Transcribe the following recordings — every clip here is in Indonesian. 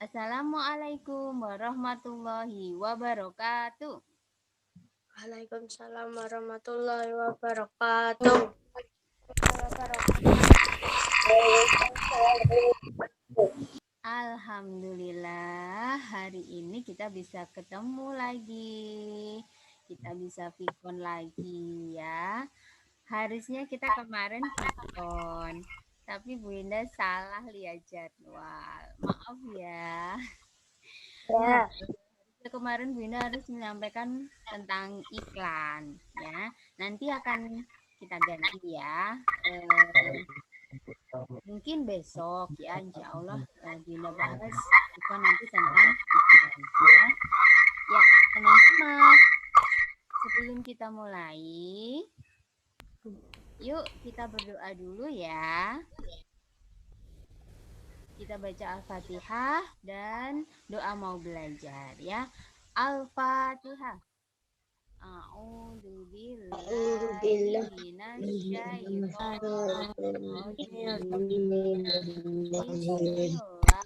Assalamualaikum warahmatullahi wabarakatuh. Waalaikumsalam warahmatullahi wabarakatuh. Alhamdulillah, hari ini kita bisa ketemu lagi. Kita bisa vikon lagi ya. Harusnya kita kemarin vikon, tapi Bu Indah salah lihat jadwal. Maaf ya. Ya, Kemarin Bu Indah harus menyampaikan tentang iklan ya. Nanti akan kita ganti ya. Mungkin besok ya, insya Allah Dinda bahas juga nanti tentang iklan ya. Ya, teman-teman, sebelum kita mulai, yuk kita berdoa dulu ya. Kita baca Al-Fatihah dan doa mau belajar ya. Al-Fatihah. A'udzu billahi alhamdulillah. minasyaitonir rajim.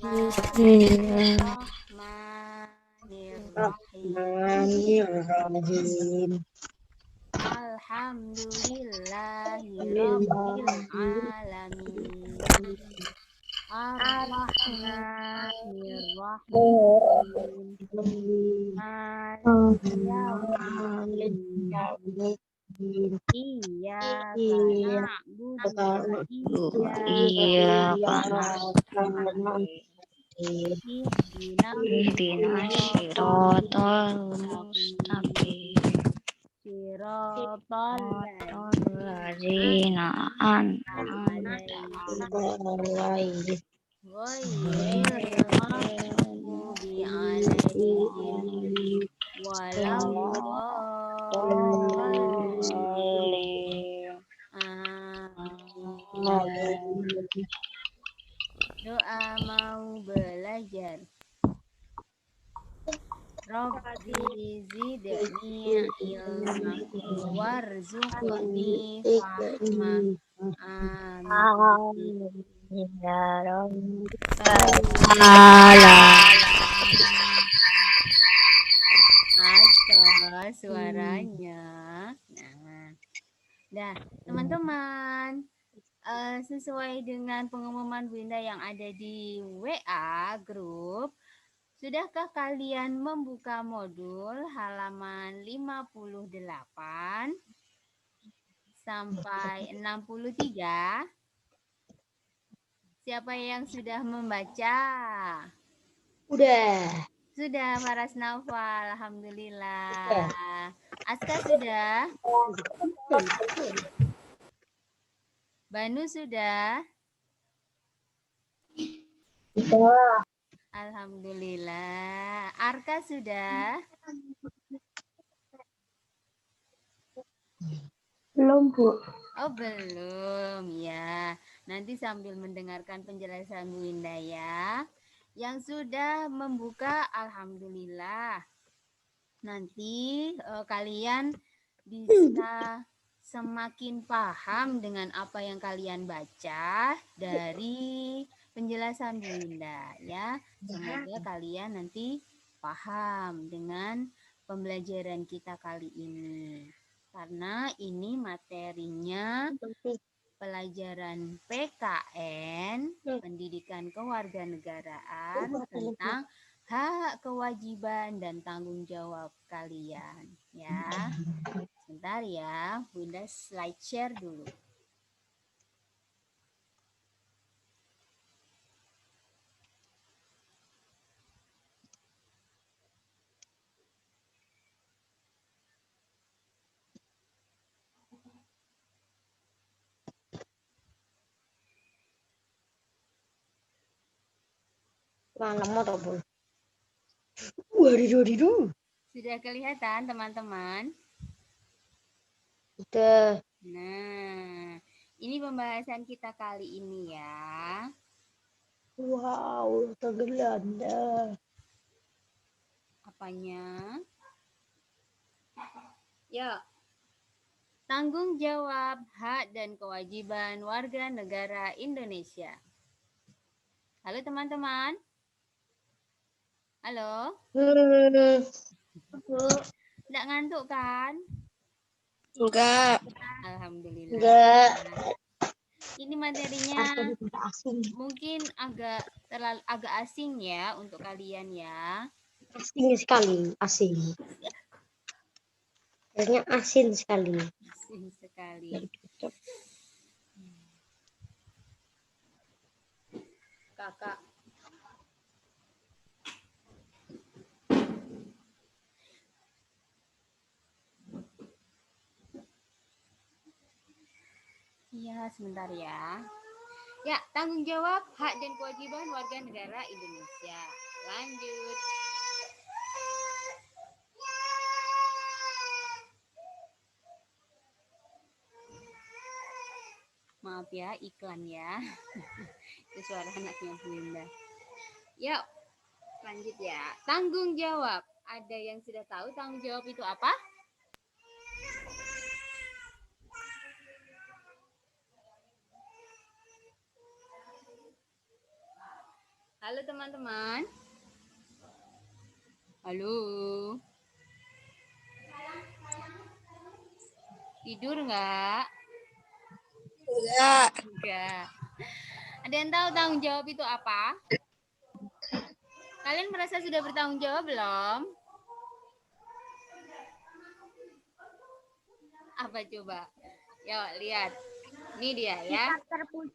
Bismillahirrahmanirrahim. Bismillahirrahmanirrahim. Alhamdulillahi rabbil alamin. Ar-Rahmanir-Rahim. Maliki yaumiddin. Iyyaka na'budu wa iyyaka nasta'in. Ihdinas siratal mustaqim. Siratal ladzina an'amta 'alaihim ghairil maghdubi 'alaihim waladdallin. Amin. Doa mau belajar. Rabbi zidni ilma warzuqni fahma. Amin. Ya Rabbal Astaga, suaranya. Nah, teman-teman, sesuai dengan pengumuman Bu Indah yang ada di WA grup, sudahkah kalian membuka modul halaman 58 sampai 63? Siapa yang sudah membaca? Udah. Sudah, Faras Naufal. Alhamdulillah. Aska sudah? Banu sudah? Alhamdulillah. Arka sudah? Belum, Bu. Oh, belum ya. Nanti sambil mendengarkan penjelasan Bu Indah ya. Yang sudah membuka, alhamdulillah. Nanti kalian bisa semakin paham dengan apa yang kalian baca dari penjelasan Bu Indah ya. Semoga kalian nanti paham dengan pembelajaran kita kali ini. Karena ini materinya pelajaran PKN, pendidikan kewarganegaraan tentang hak, kewajiban, dan tanggung jawab kalian. Ya, sebentar ya, Bunda slide share dulu. Mana mau tak, Bu? Waduh. Sudah kelihatan teman-teman? Udah. Nah, ini pembahasan kita kali ini ya. Wow, tergelanda. Apanya? Yuk. Tanggung jawab, hak, dan kewajiban warga negara Indonesia. Halo teman-teman. Halo? Bu. Nggak ngantuk kan? Enggak. Alhamdulillah. Enggak. Ini materinya mungkin agak asing ya untuk kalian ya. Asing sekali, asing. Kayaknya asin sekali. Asing sekali. Kakak. Iya, sebentar ya. Ya, tanggung jawab, hak dan kewajiban warga negara Indonesia. Lanjut. Maaf ya, iklan ya. Itu suara anaknya Bunda. Yuk, lanjut ya. Tanggung jawab. Ada yang sudah tahu tanggung jawab itu apa? Halo teman-teman. Halo. Tidur nggak? Enggak. Enggak. Ada yang tahu tanggung jawab itu apa? Kalian merasa sudah bertanggung jawab belum? Apa coba? Yuk, lihat. Ini dia ya.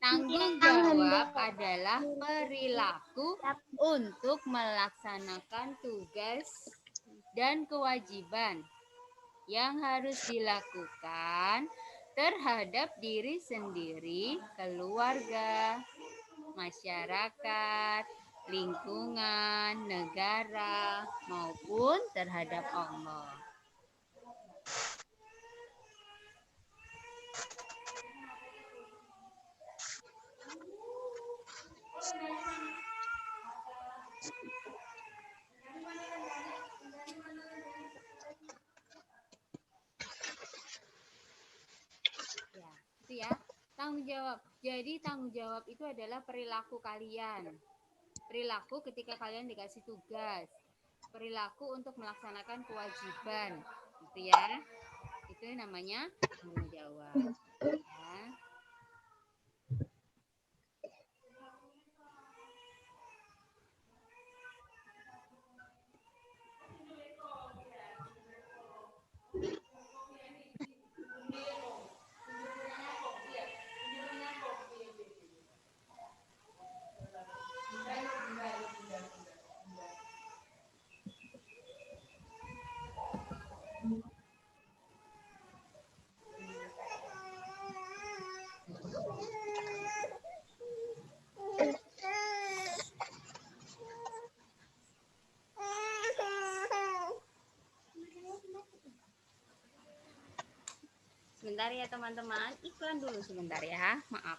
Tanggung jawab adalah perilaku untuk melaksanakan tugas dan kewajiban yang harus dilakukan terhadap diri sendiri, keluarga, masyarakat, lingkungan, negara, maupun terhadap Allah. Ya, itu ya. Tanggung jawab. Jadi tanggung jawab itu adalah perilaku kalian. Perilaku ketika kalian dikasih tugas. Perilaku untuk melaksanakan kewajiban. Gitu ya. Itu namanya tanggung jawab. Ya. Sebentar ya teman-teman, iklan dulu sebentar ya, maaf.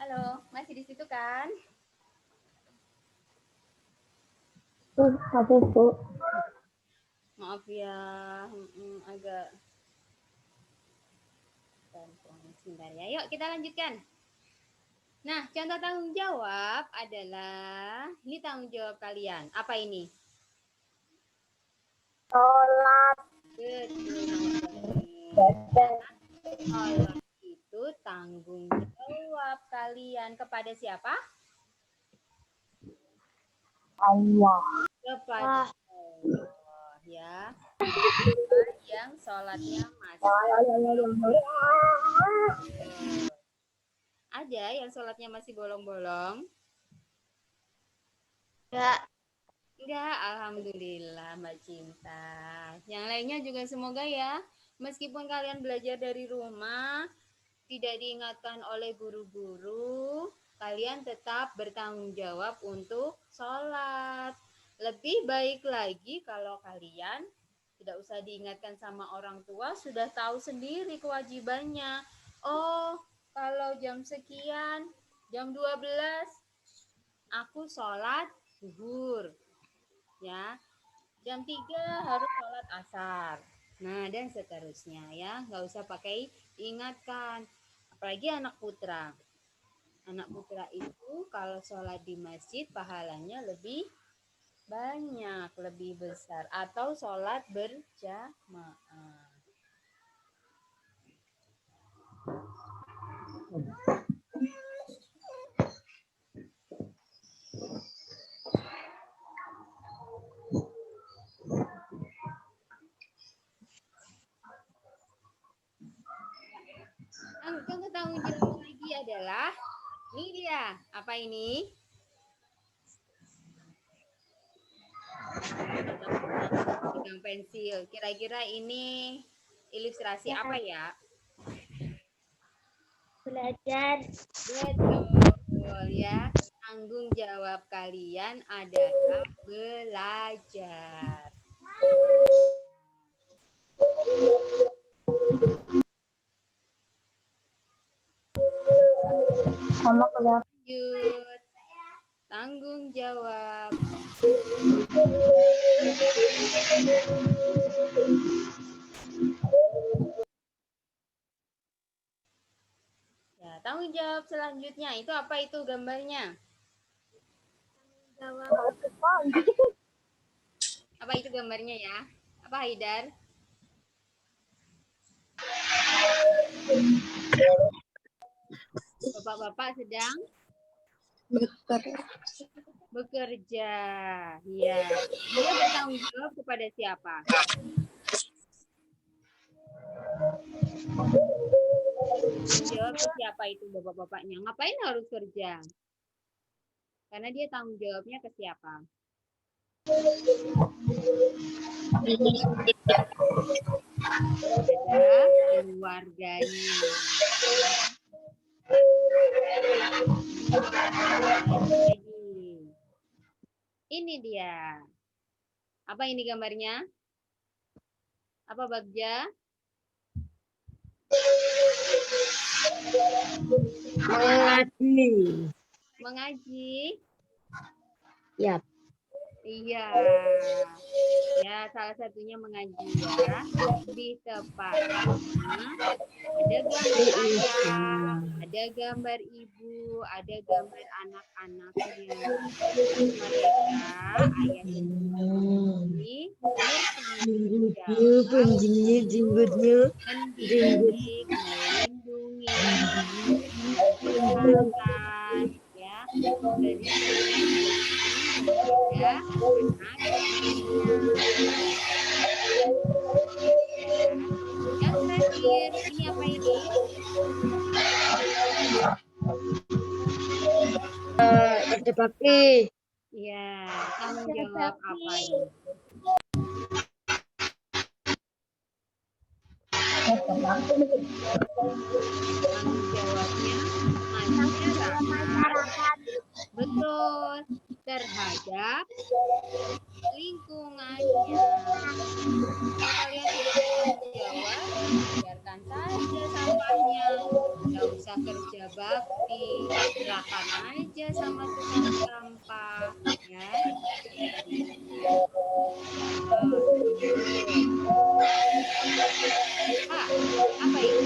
Halo, masih di situ kan? Habis, Bu. Maaf ya, agak sebentar ya. Yuk kita lanjutkan. Nah, contoh tanggung jawab adalah ini tanggung jawab kalian. Apa ini? Sholat. Betul. Sholat itu tanggung jawab kalian kepada siapa? Allah. Kepada Allah ya. Yang sholatnya masih ada yang sholatnya masih bolong-bolong. Enggak. Enggak, alhamdulillah Mbak Cinta. Yang lainnya juga semoga ya, meskipun kalian belajar dari rumah, tidak diingatkan oleh guru-guru, kalian tetap bertanggung jawab untuk sholat. Lebih baik lagi kalau kalian tidak usah diingatkan sama orang tua, sudah tahu sendiri kewajibannya. Oh, kalau jam sekian, jam 12, aku sholat zuhur. Ya, jam 3 harus sholat asar. Nah, dan seterusnya ya, nggak usah pakai diingatkan. Apalagi anak putra. Anak putra itu kalau sholat di masjid pahalanya lebih banyak, lebih besar. Atau sholat berjamaah. Yang tanggung jawab lagi adalah, ini dia, apa ini? Pegang pensil. Kira-kira ini ilustrasi apa ya? Belajar. Betul ya. Tanggung jawab kalian adalah belajar. Sama kelihatan. Lanjut. Tanggung jawab. Ya, tanggung jawab selanjutnya itu apa itu gambarnya? Apa itu gambarnya ya? Apa Haidar? Bapak-bapak sedang bekerja. Ya. Dia bertanggung jawab kepada siapa? Tanggung jawab ke siapa itu bapak-bapaknya? Ngapain harus kerja? Karena dia tanggung jawabnya ke siapa? Kepada keluarganya. Ini dia. Apa ini gambarnya? Apa Bagja? Mengaji. Mengaji? Ya. Iya. Ya, salah satunya mengaji ya. Lebih tepatnya ada gambar ayah, ada gambar ibu, ada gambar anak-anaknya. Mereka ayah dan ibu ini bertanggung jawab mendidik, melindungi, membesarkan, ya, dari kepada anak-anaknya. Yang terakhir, ini apa ini? Kerja bakti. Ya, tanggung jawab apa ini? Tanggung jawabnya masyarakat. Betul, terhadap lingkungannya. Kalau kalian tidak bertanggung jawab, biarkan saja sampahnya. Tidak usah kerja bakti, serahkan aja sama tukang sampah, ya. Apa itu?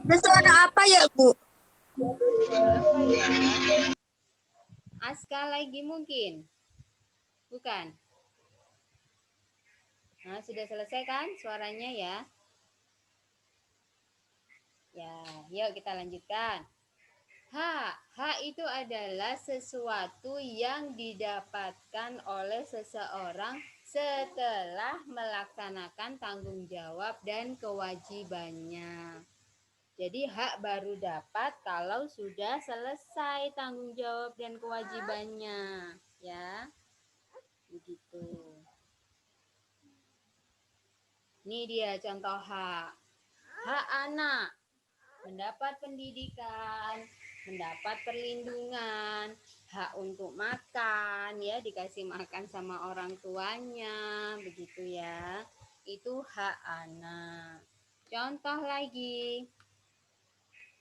Itu suara apa ya, Bu? Apa ya? Aska lagi mungkin? Bukan? Nah, sudah selesai kan suaranya ya? Ya, yuk kita lanjutkan. H. H itu adalah sesuatu yang didapatkan oleh seseorang setelah melaksanakan tanggung jawab dan kewajibannya. Jadi hak baru dapat kalau sudah selesai tanggung jawab dan kewajibannya, ya. Begitu. Ini dia contoh hak. Hak anak mendapat pendidikan, mendapat perlindungan, hak untuk makan, ya, dikasih makan sama orang tuanya, begitu ya. Itu hak anak. Contoh lagi,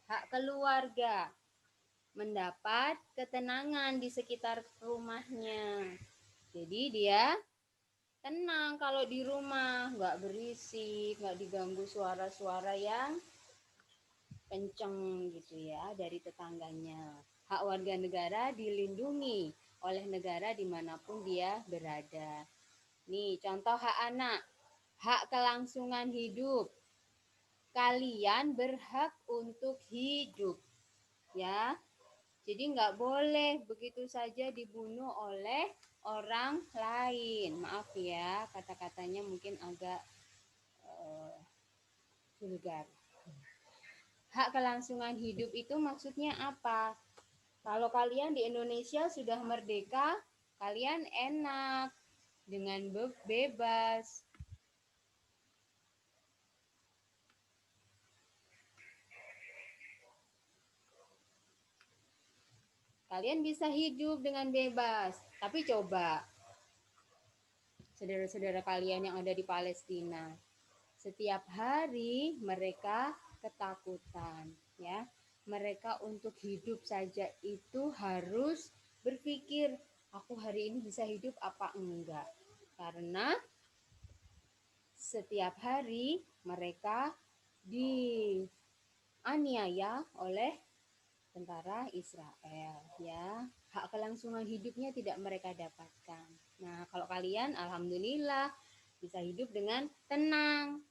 hak keluarga mendapat ketenangan di sekitar rumahnya. Jadi dia tenang kalau di rumah, nggak berisik, nggak diganggu suara-suara yang kenceng gitu ya dari tetangganya. Hak warga negara dilindungi oleh negara dimanapun dia berada. Nih contoh hak anak, hak kelangsungan hidup. Kalian berhak untuk hidup, ya. Jadi nggak boleh begitu saja dibunuh oleh orang lain. Maaf ya, kata-katanya mungkin agak vulgar. Hak kelangsungan hidup itu maksudnya apa? Kalau kalian di Indonesia sudah merdeka, kalian enak dengan bebas. Kalian bisa hidup dengan bebas. Tapi coba saudara-saudara kalian yang ada di Palestina, setiap hari mereka ketakutan, ya. Mereka untuk hidup saja itu harus berpikir, aku hari ini bisa hidup apa enggak? Karena setiap hari mereka dianiaya oleh tentara Israel, ya. Hak kelangsungan hidupnya tidak mereka dapatkan. Nah, kalau kalian alhamdulillah bisa hidup dengan tenang,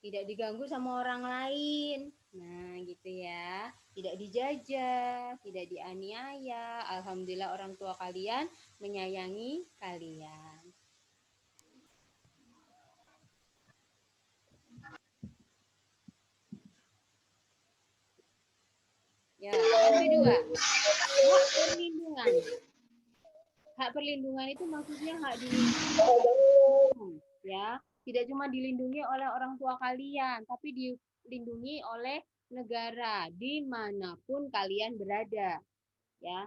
tidak diganggu sama orang lain. Nah, gitu ya. Tidak dijajah, tidak dianiaya. Alhamdulillah orang tua kalian menyayangi kalian. Ya, yang kedua, hak perlindungan. Hak perlindungan itu maksudnya hak dilindungi, ya. Tidak cuma dilindungi oleh orang tua kalian, tapi dilindungi oleh negara dimanapun kalian berada, ya.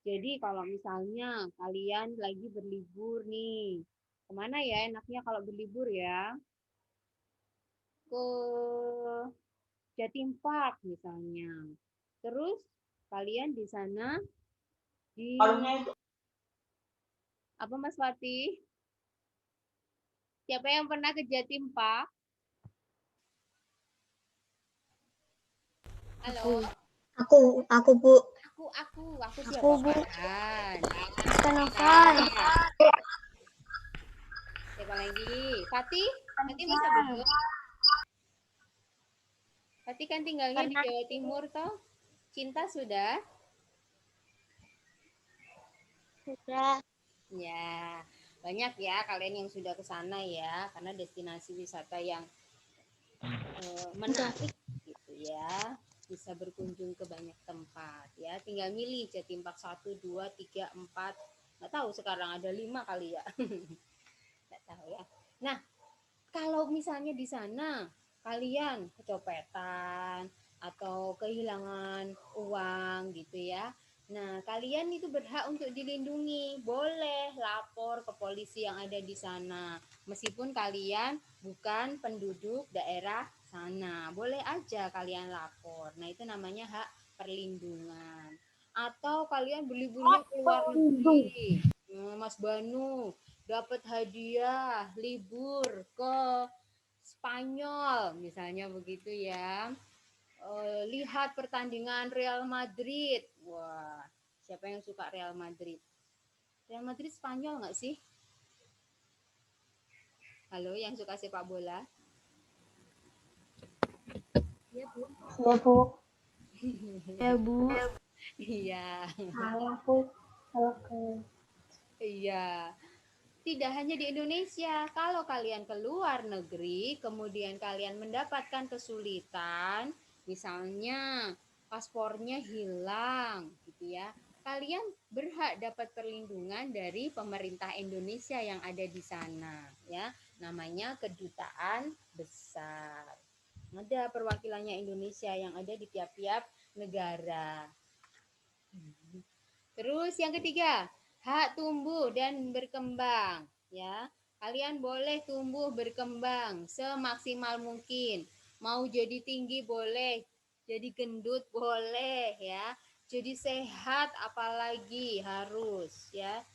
Jadi kalau misalnya kalian lagi berlibur nih, kemana ya enaknya kalau berlibur ya? Ke Jatim Park misalnya. Terus kalian di sana di apa Mas Fatih? Siapa yang pernah ke Jatim Park? Halo? Aku, Bu. Aku Aku, siapa? Bu. Farhan. Novan. Siapa lagi? Fatih? Fatih masa belum? Fatih kan tinggalnya di Jawa Timur toh? Cinta sudah? Sudah. Ya, banyak ya kalian yang sudah ke sana ya, karena destinasi wisata yang menarik gitu ya. Bisa berkunjung ke banyak tempat ya. Tinggal milih Jatim Park 1, 2, 3, 4. Nggak tahu sekarang ada 5 kali ya. Nggak tahu ya. Nah, kalau misalnya di sana kalian kecopetan atau kehilangan uang gitu ya. Nah, kalian itu berhak untuk dilindungi. Boleh lapor ke polisi yang ada di sana. Meskipun kalian bukan penduduk daerah sana. Boleh aja kalian lapor. Nah, itu namanya hak perlindungan. Atau kalian berliburnya ke luar negeri. Mas Banu dapat hadiah libur ke Spanyol misalnya begitu ya. Lihat pertandingan Real Madrid. Wah, siapa yang suka Real Madrid? Real Madrid Spanyol nggak sih? Halo, yang suka sepak bola? Iya, Bu. Ya, Bu. Ya, Bu. Iya. Aku. Oke. Iya. Tidak hanya di Indonesia, kalau kalian ke luar negeri, kemudian kalian mendapatkan kesulitan, misalnya paspornya hilang gitu ya, kalian berhak dapat perlindungan dari pemerintah Indonesia yang ada di sana ya, namanya kedutaan besar. Ada perwakilannya Indonesia yang ada di tiap-tiap negara. Terus yang ketiga, hak tumbuh dan berkembang ya. Kalian boleh tumbuh berkembang semaksimal mungkin. Mau jadi tinggi boleh, jadi gendut boleh ya. Jadi sehat apalagi harus ya.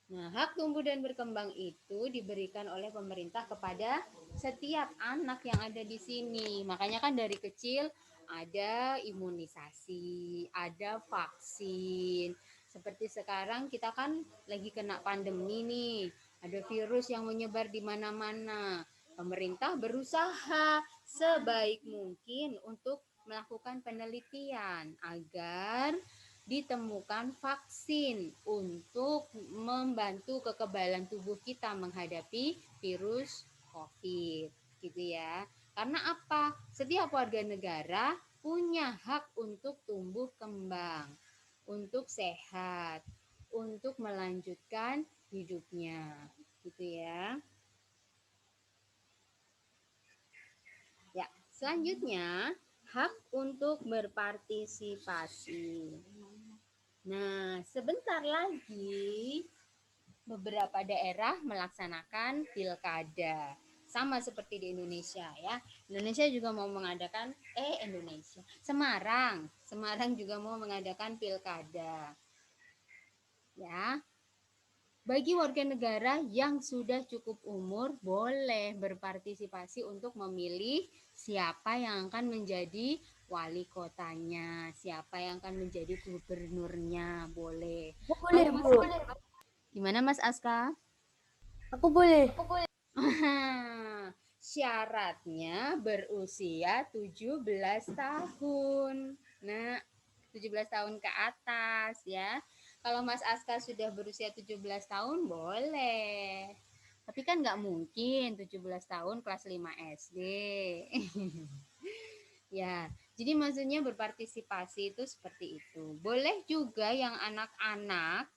Nah, hak tumbuh dan berkembang itu diberikan oleh pemerintah kepada setiap anak yang ada di sini. Makanya kan dari kecil ada imunisasi, ada vaksin. Seperti sekarang kita kan lagi kena pandemi nih. Ada virus yang menyebar di mana-mana. Pemerintah berusaha sebaik mungkin untuk melakukan penelitian agar ditemukan vaksin untuk membantu kekebalan tubuh kita menghadapi virus COVID, gitu ya. Karena apa? Setiap warga negara punya hak untuk tumbuh kembang, untuk sehat, untuk melanjutkan hidupnya, gitu ya. Ya, selanjutnya hak untuk berpartisipasi. Nah, sebentar lagi beberapa daerah melaksanakan pilkada. Sama seperti di Indonesia ya. Indonesia juga mau mengadakan Semarang juga mau mengadakan pilkada. Ya. Bagi warga negara yang sudah cukup umur boleh berpartisipasi untuk memilih siapa yang akan menjadi wali kotanya, siapa yang akan menjadi gubernurnya, boleh. Boleh, Bu. Gimana Mas Aska? Aku boleh. Syaratnya berusia 17 tahun. Nah, 17 tahun ke atas ya. Kalau Mas Aska sudah berusia 17 tahun boleh. Tapi kan nggak mungkin 17 tahun kelas 5 SD. Ya, jadi maksudnya berpartisipasi itu seperti itu. Boleh juga yang anak-anak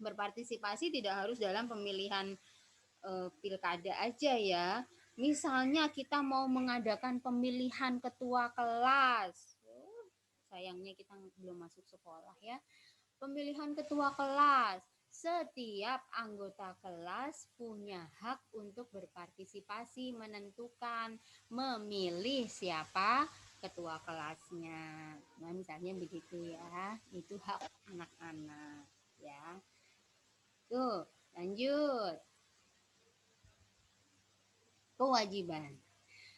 berpartisipasi tidak harus dalam pemilihan pilkada aja ya. Misalnya kita mau mengadakan pemilihan ketua kelas. Sayangnya kita belum masuk sekolah ya. Pemilihan ketua kelas. Setiap anggota kelas punya hak untuk berpartisipasi menentukan memilih siapa ketua kelasnya. Nah, misalnya begitu ya. Itu hak anak-anak ya. Tuh, lanjut. Kewajiban.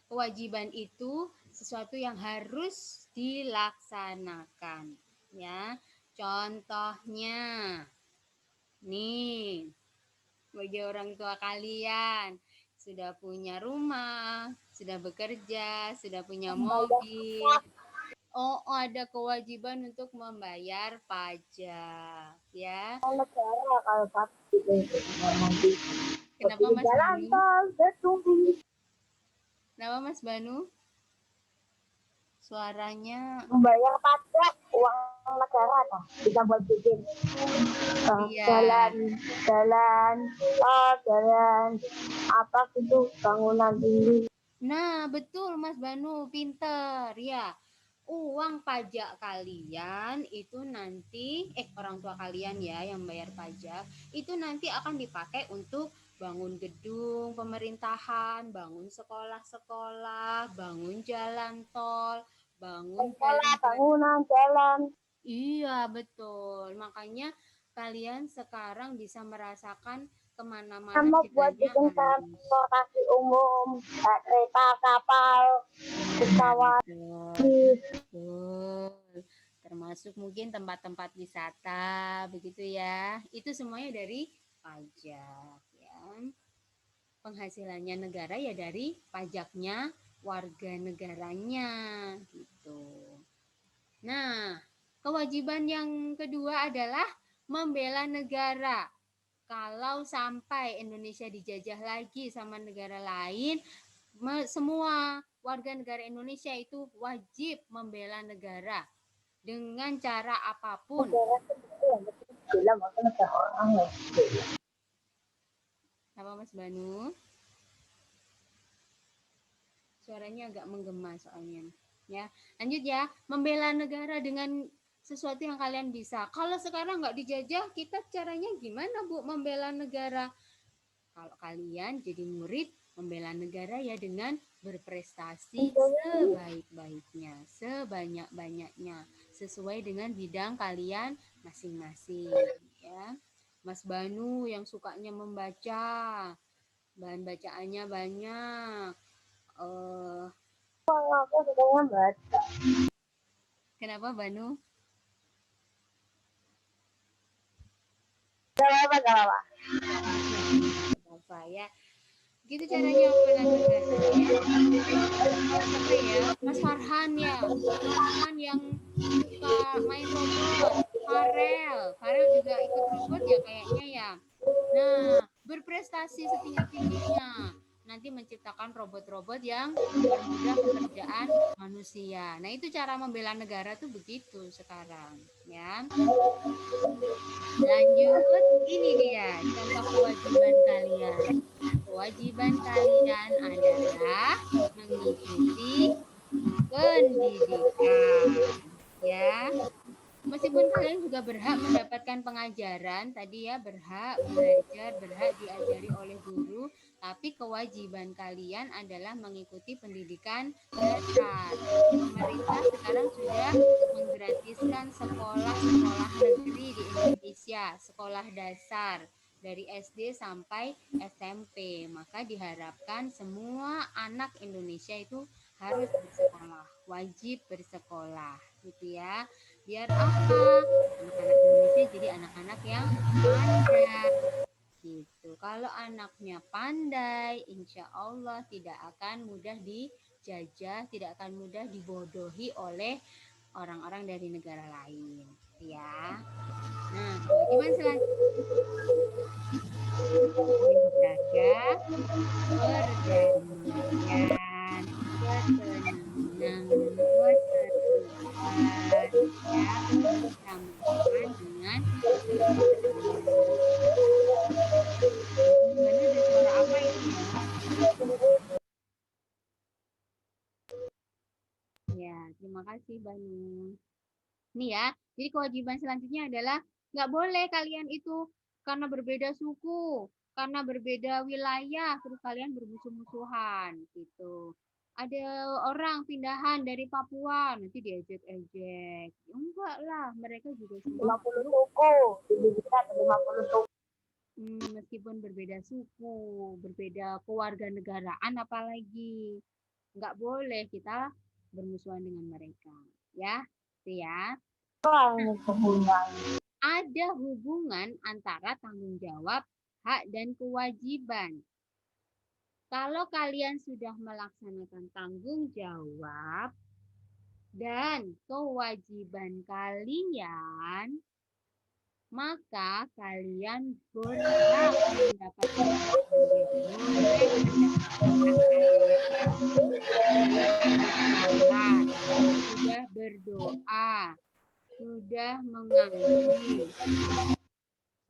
Kewajiban itu sesuatu yang harus dilaksanakan ya. Contohnya nih, bagi orang tua kalian sudah punya rumah, sudah bekerja, sudah punya mobil. Oh, ada kewajiban untuk membayar pajak ya. Negara kalau pasti nanti Kenapa Mas jalan Banu? tol bertumbuh. Kenapa Mas Banu? Suaranya Membayar pajak uang negara toh bisa buat bikin iya. jalan jalan apa gitu bangunan tinggi. Nah, betul Mas Banu, pinter ya. Uang pajak kalian itu nanti, orang tua kalian ya yang bayar pajak, itu nanti akan dipakai untuk bangun gedung pemerintahan, bangun sekolah-sekolah, bangun jalan tol, bangun Sekolah, jalan-jalan. bangunan, jalan. Iya, betul. Makanya kalian sekarang bisa merasakan kemana-mana Sama buat jalannya bikin halus. transportasi umum, kereta, kapal, Nah, pesawat, betul. Betul. Termasuk mungkin tempat-tempat wisata, begitu ya. Itu semuanya dari pajak, ya. Penghasilannya negara ya dari pajaknya warga negaranya, gitu. Nah, kewajiban yang kedua adalah membela negara. Kalau sampai Indonesia dijajah lagi sama negara lain, semua warga negara Indonesia itu wajib membela negara dengan cara apapun. Negara itu yang penting bilang maka negara orang ya. Apa Mas Banu? Suaranya agak menggema soalnya. Ya, lanjut ya. Membela negara dengan sesuatu yang kalian bisa. Kalau sekarang nggak dijajah, kita caranya gimana Bu membela negara? Kalau kalian jadi murid, membela negara ya dengan berprestasi sebaik-baiknya, sebanyak-banyaknya, sesuai dengan bidang kalian masing-masing. Ya, Mas Banu yang sukanya membaca, bahan bacaannya banyak. Aku sukanya baca. Kenapa Banu? Gak apa-apa, gak apa-apa. Apa ya? Gitu caranya membela negara ya. Apa ya? Mas Farhan ya. Mas Farhan yang suka main robot. Farel juga ikut robot ya kayaknya ya. Nah, berprestasi setinggi-tingginya. Nanti menciptakan robot-robot yang mempermudah pekerjaan manusia. Nah, itu cara membela negara tuh begitu sekarang, ya. Lanjut, ini dia contoh kewajiban kalian. Kewajiban kalian adalah mengikuti pendidikan, ya. Meskipun kalian juga berhak mendapatkan pengajaran, tadi ya berhak belajar, berhak diajari oleh guru, tapi kewajiban kalian adalah mengikuti pendidikan dasar. Pemerintah sekarang sudah menggratiskan sekolah-sekolah negeri di Indonesia, sekolah dasar dari SD sampai SMP. Maka diharapkan semua anak Indonesia itu harus bersekolah, wajib bersekolah, gitu ya. Biar apa? Anak-anak Indonesia jadi anak-anak yang pandai. Gitu. Kalau anaknya pandai, insya Allah tidak akan mudah dijajah, tidak akan mudah dibodohi oleh orang-orang dari negara lain. Ya. Nah, kewajiban selanjutnya menjaga perdamaian, ketenangan, ketertiban, ya, bersama-sama dengan gimana ada suara apa itu ya? Ya, terima kasih Banu. Nih ya, jadi kewajiban selanjutnya adalah nggak boleh kalian itu karena berbeda suku, karena berbeda wilayah, terus kalian bermusuh-musuhan gitu. Ada orang pindahan dari Papua, nanti diejek-ejek. Enggak lah, mereka juga semua 50 makhluk. suku. Di kita ada 50 suku. Meskipun berbeda suku, berbeda kewarganegaraan apalagi, nggak boleh kita bermusuhan dengan mereka. Ya, itu ya. Ada hubungan antara tanggung jawab, hak, dan kewajiban. Kalau kalian sudah melaksanakan tanggung jawab dan kewajiban kalian, maka kalian berhak mendapatkan hak kalian. Boleh mendapatkan hak kalian. Sudah berdoa, sudah mengaji,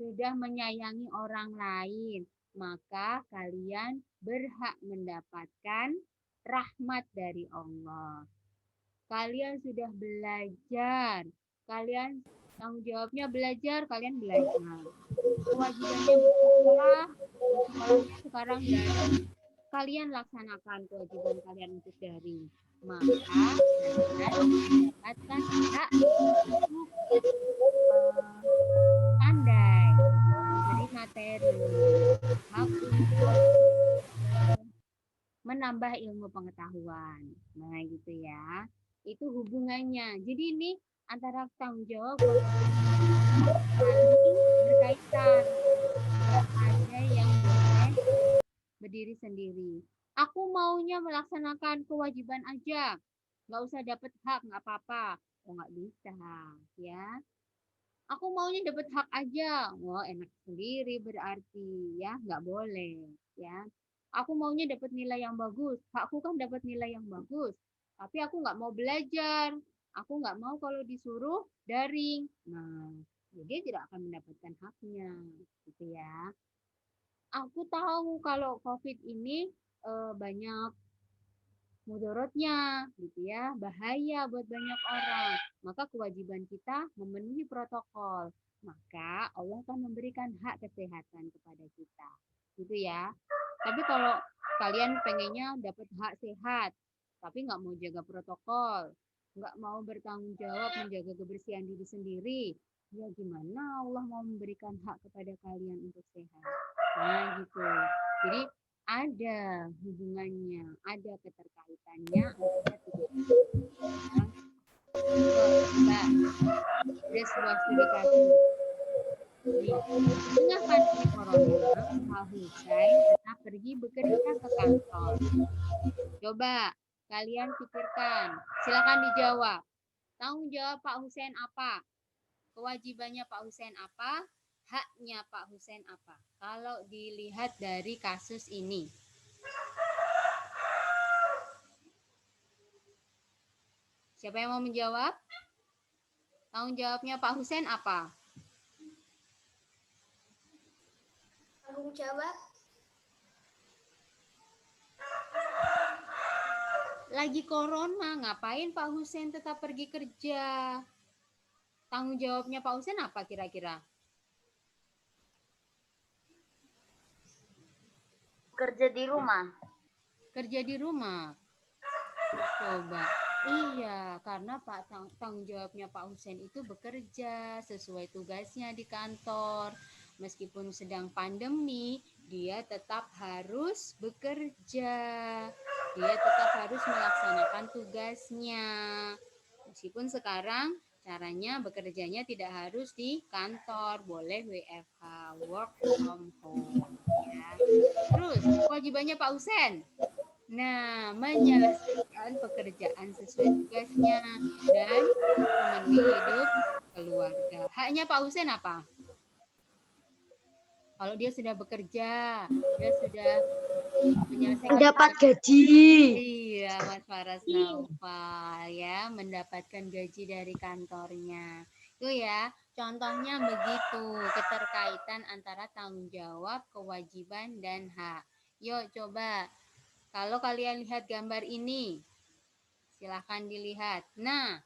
sudah menyayangi orang lain, maka kalian berhak mendapatkan rahmat dari Allah. Kalian sudah belajar, kalian tanggung jawabnya belajar, kalian belajar. Kewajibannya bersekolah, sekolahnya sekarang daring, kalian laksanakan kewajiban kalian untuk daring. Maka kalian mendapatkan hak untuk pandai, dari materi, hak untuk menambah ilmu pengetahuan. Nah, gitu ya. Itu hubungannya. Jadi ini antara tanggung jawab saling berkaitan. Gak ada yang boleh berdiri sendiri. Aku maunya melaksanakan kewajiban aja. Nggak usah dapat hak, nggak apa-apa. Oh, nggak bisa. Ya. Aku maunya dapat hak aja. Wah, enak sendiri berarti. Ya, nggak boleh. Ya. Aku maunya dapat nilai yang bagus. Hakku kan dapat nilai yang bagus. Tapi aku nggak mau belajar. Aku nggak mau kalau disuruh daring. Nah, dia tidak akan mendapatkan haknya. Gitu ya. Aku tahu kalau COVID ini banyak mudorotnya gitu ya, bahaya buat banyak orang. Maka kewajiban kita memenuhi protokol. Maka Allah akan memberikan hak kesehatan kepada kita. Gitu ya. Tapi kalau kalian pengennya dapat hak sehat, tapi nggak mau jaga protokol, nggak mau bertanggung jawab menjaga kebersihan diri sendiri, ya gimana Allah mau memberikan hak kepada kalian untuk sehat? Nah gitu. Jadi ada hubungannya, ada keterkaitannya antara tiga hal. Coba, ada sebuah studi kasus. Nih, di tengah pandemi corona, Pak Hussein tetap pergi bekerja ke kantor. Coba kalian pikirkan, silakan dijawab. Tanggung jawab Pak Hussein apa? Kewajibannya Pak Hussein apa? Haknya Pak Hussein apa? Kalau dilihat dari kasus ini. Siapa yang mau menjawab? Tanggung jawabnya Pak Hussein apa? Tanggung jawab. Lagi corona, ngapain Pak Hussein tetap pergi kerja? Tanggung jawabnya Pak Hussein apa kira-kira? Kerja di rumah. Kerja di rumah. Coba. Iya, karena tanggung jawabnya Pak Hussein itu bekerja sesuai tugasnya di kantor. Meskipun sedang pandemi, dia tetap harus bekerja. Dia tetap harus melaksanakan tugasnya. Meskipun sekarang caranya bekerjanya tidak harus di kantor, boleh WFH, work from home. Ya. Terus, kewajibannya Pak Hussein. Nah, menyelesaikan pekerjaan sesuai tugasnya dan memenuhi hidup keluarga. Haknya Pak Hussein apa? Kalau dia sudah bekerja, dia sudah menyelesaikan Mendapat gaji. Iya, Mas Faras Naufal ya, mendapatkan gaji dari kantornya. Itu ya, contohnya begitu, keterkaitan antara tanggung jawab, kewajiban, dan hak. Yuk coba, kalau kalian lihat gambar ini, silahkan dilihat. Nah,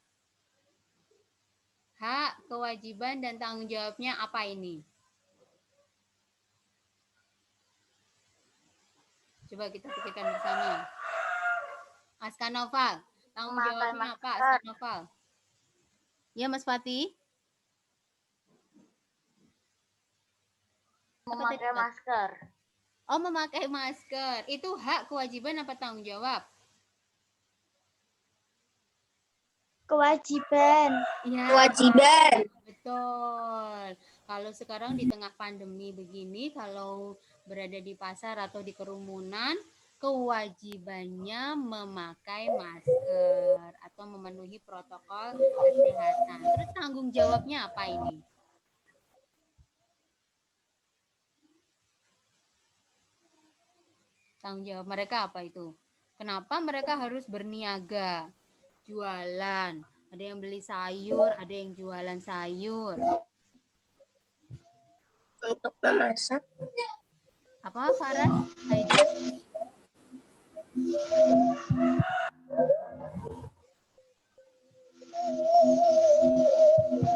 hak, kewajiban, dan tanggung jawabnya apa ini? Coba kita pikirkan bersama. Aska Noval, tanggung jawabnya apa Aska Noval? Ya Mas Fatih? Memakai masker. Oh, memakai masker. Itu hak, kewajiban, apa tanggung jawab? Kewajiban. Ya, Kewajiban. betul. Kalau sekarang di tengah pandemi begini, kalau berada di pasar atau di kerumunan, kewajibannya memakai masker atau memenuhi protokol kesehatan. Terus tanggung jawabnya apa ini? Tanggung jawab mereka apa itu? Kenapa mereka harus berniaga? Jualan. Ada yang beli sayur, ada yang jualan sayur. Untuk memasak. Apa Farah? Haidar?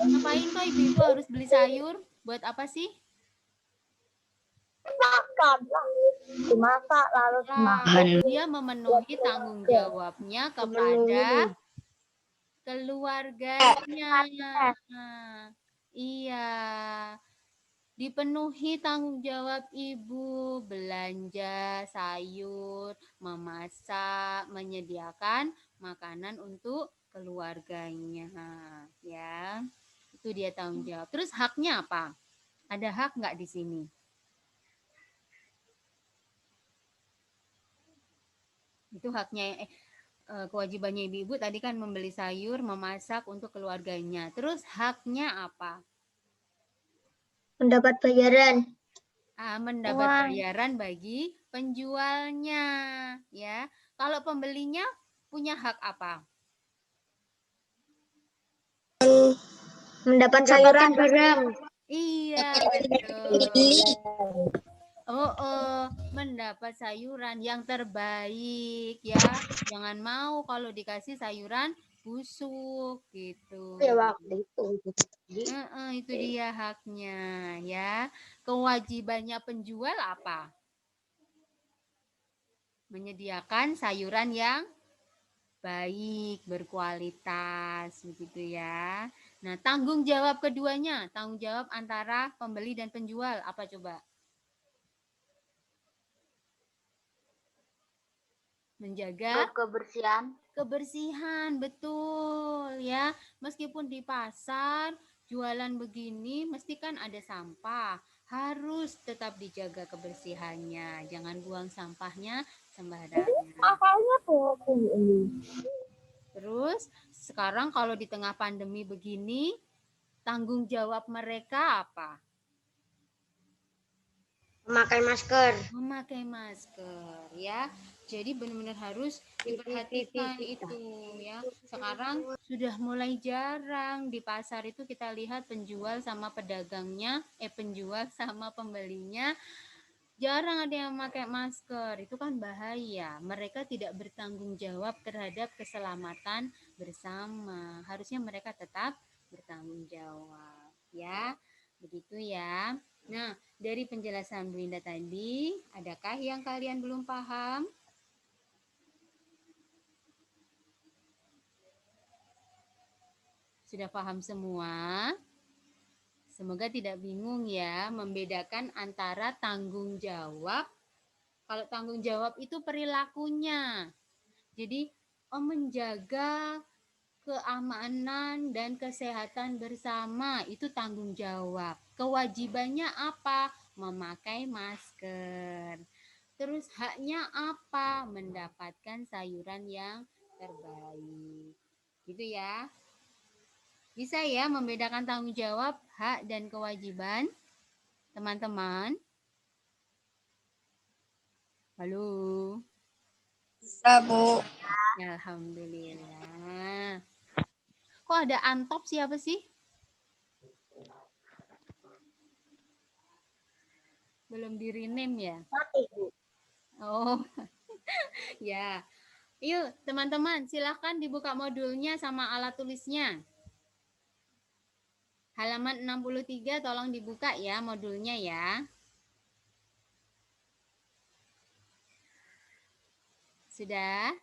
Ngapain kok ibu-ibu harus beli sayur? Buat apa sih? Makan lah. Dimasak lalu dimakan. Dia memenuhi tanggung jawabnya kepada keluarganya. Iya. Dipenuhi tanggung jawab ibu, belanja sayur, memasak, menyediakan makanan untuk keluarganya. Ya, itu dia tanggung jawab. Terus haknya apa? Ada hak nggak di sini? Itu haknya, kewajibannya ibu-ibu tadi kan membeli sayur, memasak untuk keluarganya. Terus haknya apa? Mendapat bayaran. Mendapat bayaran bagi penjualnya, ya. Kalau pembelinya punya hak apa? Mendapatkan barang. Iya, betul. Mendapat sayuran yang terbaik ya. Jangan mau kalau dikasih sayuran busuk gitu. Ya waktu itu. Itu dia haknya ya. Kewajibannya penjual apa? Menyediakan sayuran yang baik, berkualitas, begitu ya. Nah, tanggung jawab keduanya, tanggung jawab antara pembeli dan penjual, apa coba? Menjaga kebersihan, betul ya. Meskipun di pasar jualan begini, mesti kan ada sampah. Harus tetap dijaga kebersihannya. Jangan buang sampahnya sembarangan. Akalnya tuh ini. Terus sekarang kalau di tengah pandemi begini, tanggung jawab mereka apa? Memakai masker ya. Jadi benar-benar harus diperhatikan itu ya. Sekarang sudah mulai jarang di pasar itu kita lihat penjual sama pedagangnya, penjual sama pembelinya jarang ada yang pakai masker. Itu kan bahaya. Mereka tidak bertanggung jawab terhadap keselamatan bersama. Harusnya mereka tetap bertanggung jawab ya. Begitu ya. Nah, dari penjelasan Bu Indah tadi, adakah yang kalian belum paham? Sudah paham semua? Semoga tidak bingung ya membedakan antara tanggung jawab. Kalau tanggung jawab itu perilakunya. Jadi menjaga keamanan dan kesehatan bersama itu tanggung jawab. Kewajibannya apa? Memakai masker. Terus haknya apa? Mendapatkan sayuran yang terbaik. Gitu ya. Bisa ya membedakan tanggung jawab, hak dan kewajiban, teman-teman? Halo. Bisa, Bu. Alhamdulillah. Kok ada Antop siapa sih? Belum di rename ya? Oh, ya. Yuk, teman-teman, silahkan dibuka modulnya sama alat tulisnya. Halaman 63 tolong dibuka ya modulnya ya. Sudah?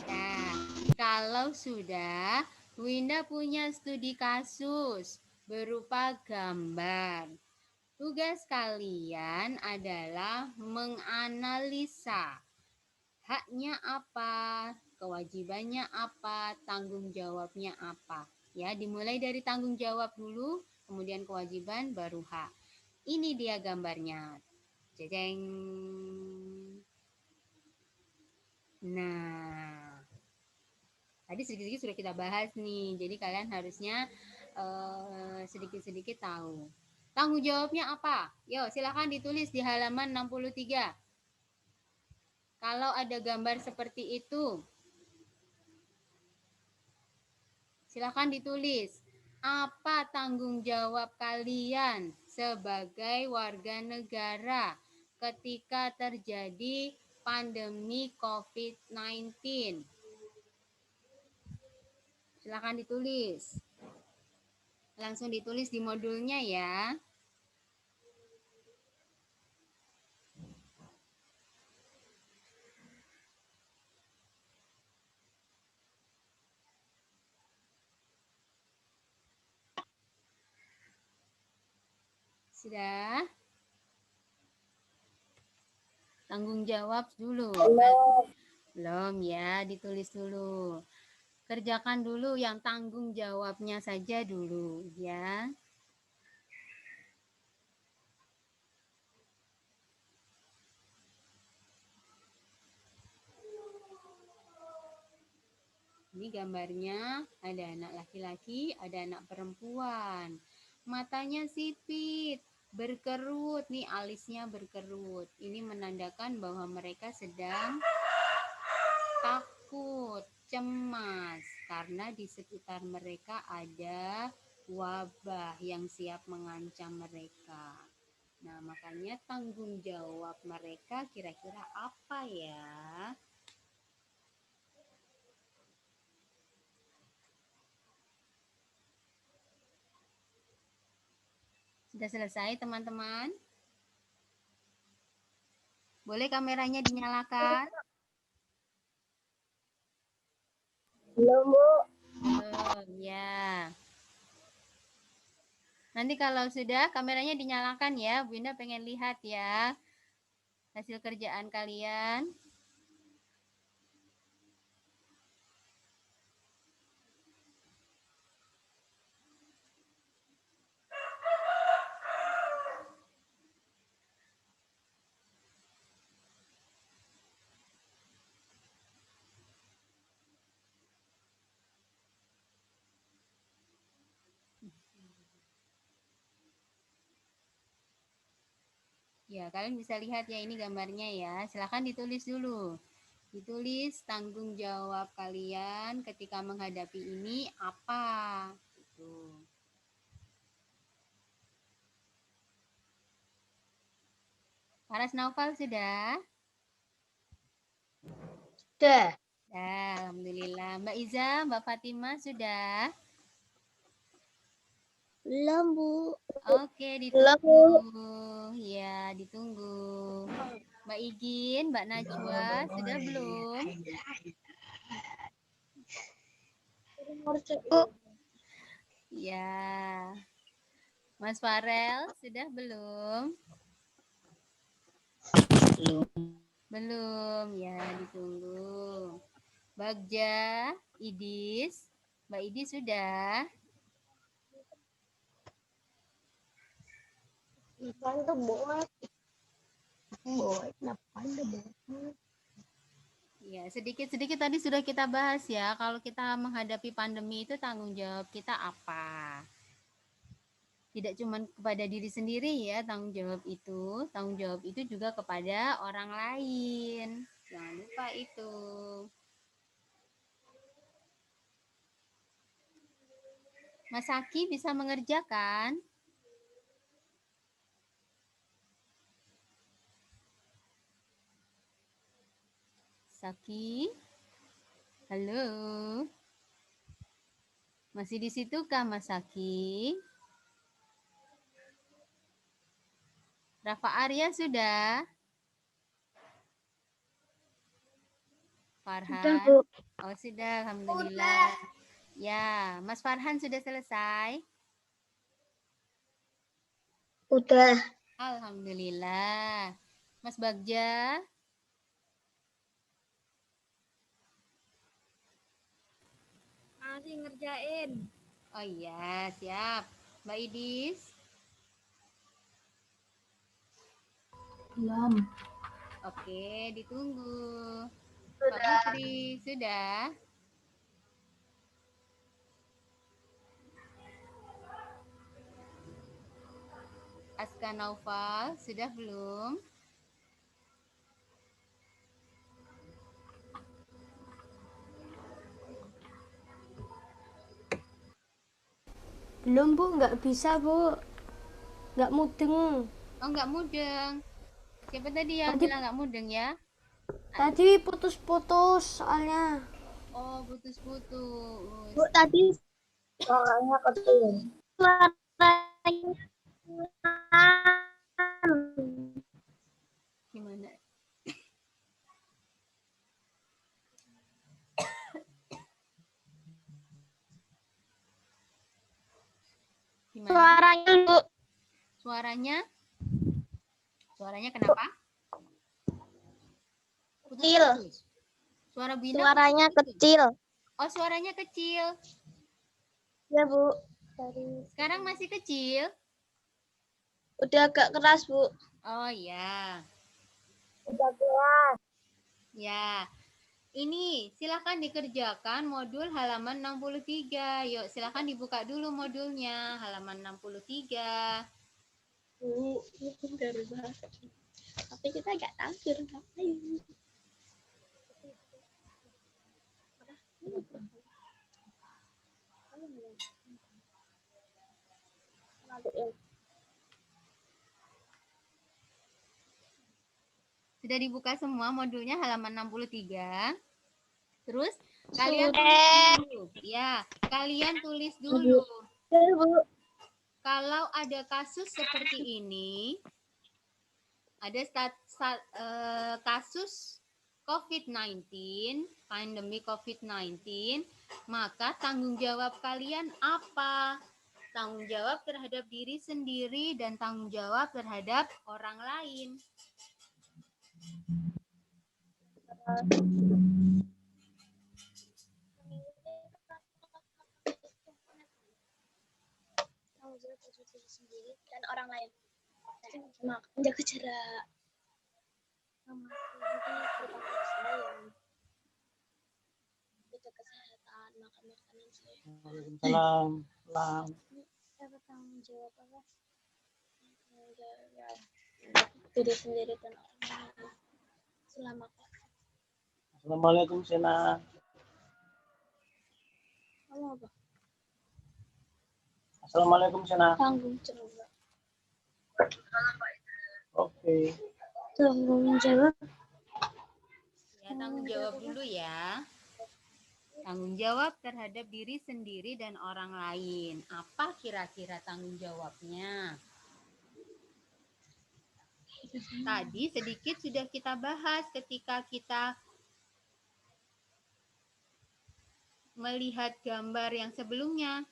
Nah, kalau sudah, Winda punya studi kasus berupa gambar. Tugas kalian adalah menganalisa haknya apa, kewajibannya apa, tanggung jawabnya apa. Ya, dimulai dari tanggung jawab dulu, kemudian kewajiban, baru hak. Ini dia gambarnya. Jeng. Nah, tadi sedikit-sedikit sudah kita bahas nih. Jadi kalian harusnya sedikit-sedikit tahu. Tanggung jawabnya apa? Yuk, silakan ditulis di halaman 63. Kalau ada gambar seperti itu, silakan ditulis. Apa tanggung jawab kalian sebagai warga negara ketika terjadi pandemi COVID-19? Silakan ditulis. Langsung ditulis di modulnya ya. Sudah? Tanggung jawab dulu. Belum ya, ditulis dulu. Kerjakan dulu yang tanggung jawabnya saja dulu ya. Ini gambarnya ada anak laki-laki, ada anak perempuan. Matanya sipit, berkerut. Nih alisnya berkerut. Ini menandakan bahwa mereka sedang takut, cemas. Karena di sekitar mereka ada wabah yang siap mengancam mereka. Nah, makanya tanggung jawab mereka kira-kira apa ya? Sudah selesai, teman-teman? Boleh kameranya dinyalakan? Belum, Bu. Belum, ya. Nanti kalau sudah, kameranya dinyalakan ya. Bu Indah pengen lihat ya hasil kerjaan kalian. Ya, kalian bisa lihat ya ini gambarnya ya. Silahkan ditulis dulu. Ditulis tanggung jawab kalian ketika menghadapi ini apa. Gitu. Paras Naufal sudah? Sudah. Alhamdulillah. Mbak Iza, Mbak Fatima sudah? Belum, Bu. Oke, ditunggu. Ya, ditunggu. Mbak Igin, Mbak Najwa, sudah belum? Ya. Mas Farel, sudah belum? Belum. Belum, ya ditunggu. Bagja, Idis, Mbak Idis sudah? Ngapain boy? Boy, ngapain boy? Ya, sedikit-sedikit tadi sudah kita bahas ya. Kalau kita menghadapi pandemi itu tanggung jawab kita apa? Tidak cuma kepada diri sendiri ya tanggung jawab itu juga kepada orang lain. Jangan lupa itu. Mas Haki bisa mengerjakan? Saki? Halo? Masih di situ kah Mas Haki? Rafa Arya sudah? Farhan? Sudah, Bu. Oh sudah, alhamdulillah. Ya, Mas Farhan sudah selesai? Udah. Alhamdulillah. Mas Bagja? Masih ngerjain. Oh iya, siap. Mbak Idis? Belum. Oke, ditunggu. Pak Putri, sudah? Aska Naufal, sudah belum? Belum Bu, nggak bisa Bu, nggak mudeng. Oh, nggak mudeng. Siapa tadi yang Tadi, bilang nggak mudeng ya? tadi putus-putus soalnya. Oh, putus-putus. Bu, tadi suaranya kecil. Suaranya Gimana? Gimana? suaranya, Bu. Suaranya? Suaranya kenapa? Kecil. Putus-putus. Suara Bina Suaranya putus-putus. kecil. Oh, suaranya kecil. Ya, Bu. Sekarang masih kecil? Udah agak keras, Bu. Oh, ya. Udah keras. Ya. Ini silakan dikerjakan modul halaman 63. Yuk silakan dibuka dulu modulnya halaman 63. Ini dari bahasa. Tapi kita agak takut ngapain. Sudah dibuka semua modulnya halaman 63. Terus Sudah. kalian tulis dulu. Ya, kalian tulis dulu. Kalau ada kasus seperti ini, ada kasus COVID-19, pandemi COVID-19, maka tanggung jawab kalian apa? Tanggung jawab terhadap diri sendiri dan tanggung jawab terhadap orang lain. Tanggung jawab terhadap diri sendiri dan orang lain. Menjaga jarak. Jaga kesehatan, makan makanan sehat. Waalaikumsalam. Siapa tanggung jawab apa? Tanggung jawab diri sendiri dan orang lain. Selama Assalamualaikum Sena. kamu apa? Assalamualaikum Sena. Tanggung jawab. Oke. Tanggung jawab. Ya, tanggung jawab dulu ya. Tanggung jawab terhadap diri sendiri dan orang lain. Apa kira-kira tanggung jawabnya? Tadi sedikit sudah kita bahas ketika kita melihat gambar yang sebelumnya.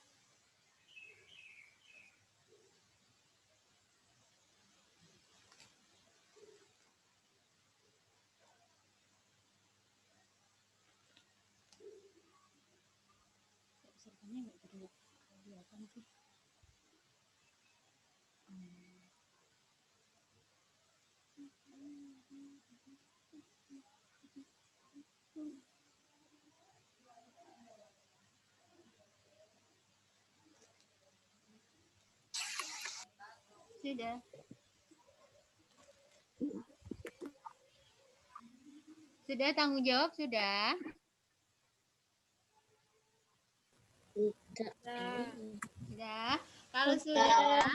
Sudah. Sudah tanggung jawab sudah? Tidak. Sudah. Kalau sudah,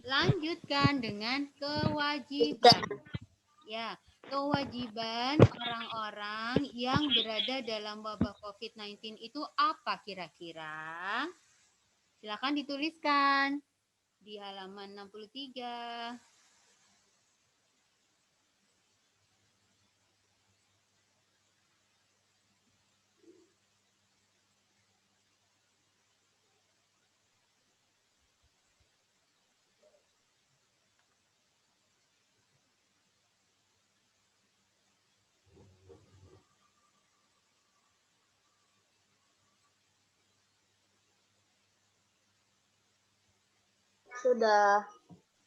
lanjutkan dengan kewajiban. Ya, kewajiban orang-orang yang berada dalam wabah COVID-19 itu apa kira-kira? Silakan dituliskan di halaman 63. Sudah.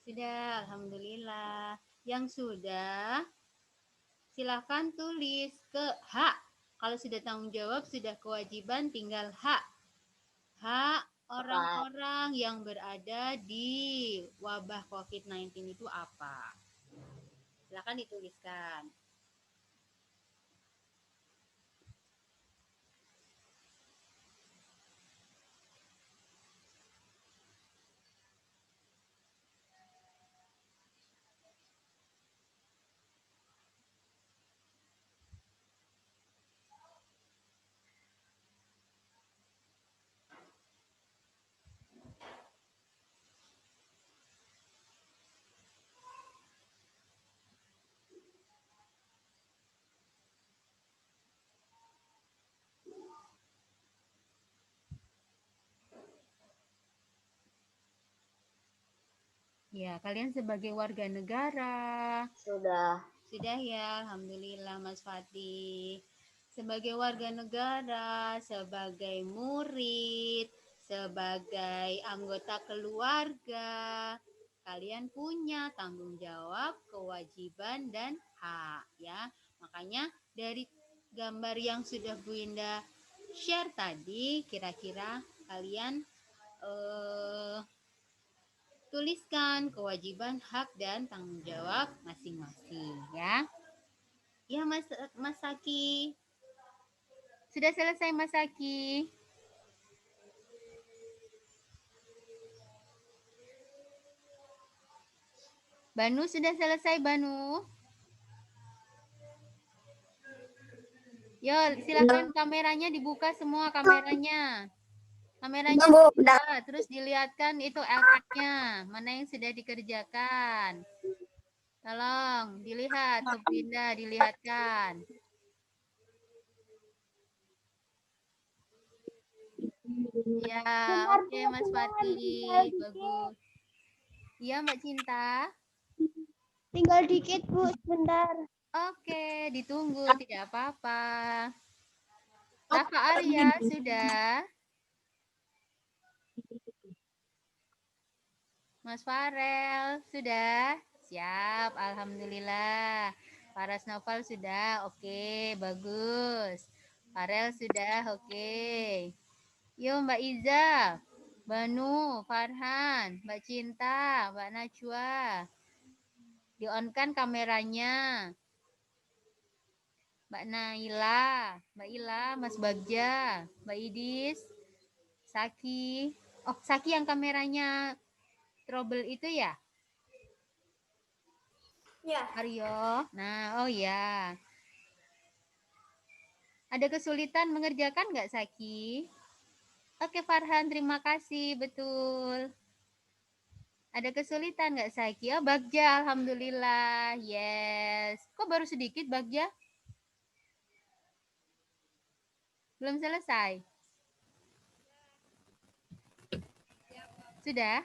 Sudah, alhamdulillah. Yang sudah, silakan tulis ke hak. Kalau sudah tanggung jawab, sudah kewajiban, tinggal hak. Hak orang-orang yang berada di wabah COVID-19 itu apa? Silakan dituliskan. Ya, kalian sebagai warga negara. Sudah. Sudah ya, alhamdulillah Mas Fatih. Sebagai warga negara, sebagai murid, sebagai anggota keluarga, kalian punya tanggung jawab, kewajiban dan hak ya. Makanya dari gambar yang sudah Bu Indah share tadi, kira-kira kalian tuliskan kewajiban, hak, dan tanggung jawab masing-masing ya. Ya Mas Saki. Sudah selesai Mas Saki? Banu sudah selesai Banu? Yo, silakan kameranya dibuka semua kameranya. Kameranya dibuka, terus dilihatkan itu LK-nya, mana yang sudah dikerjakan. Tolong dilihat, ke Binda dilihatkan. Ya, oke Mas Fatih, bagus. Iya Mbak Cinta. Tinggal dikit Bu, sebentar. Oke, ditunggu, tidak apa-apa. Rafa Arya sudah. Mas Farel sudah. Siap, alhamdulillah. Paras Noval sudah, oke, bagus. Farel sudah, oke. Yuk Mbak Iza, Banu, Farhan, Mbak Cinta, Mbak Najwa. Di-on-kan kameranya. Mbak Naila, Mbak Ila, Mas Bagja, Mbak Idis, Saki. Oh, Saki yang kameranya trouble itu ya? Ya. Aryo. Nah, oh ya. Ada kesulitan mengerjakan nggak, Saki? Oke, Farhan, terima kasih. Betul. Ada kesulitan nggak, Saki? Oh, Bagja, alhamdulillah. Yes. Kok baru sedikit, Bagja? Belum selesai? Sudah?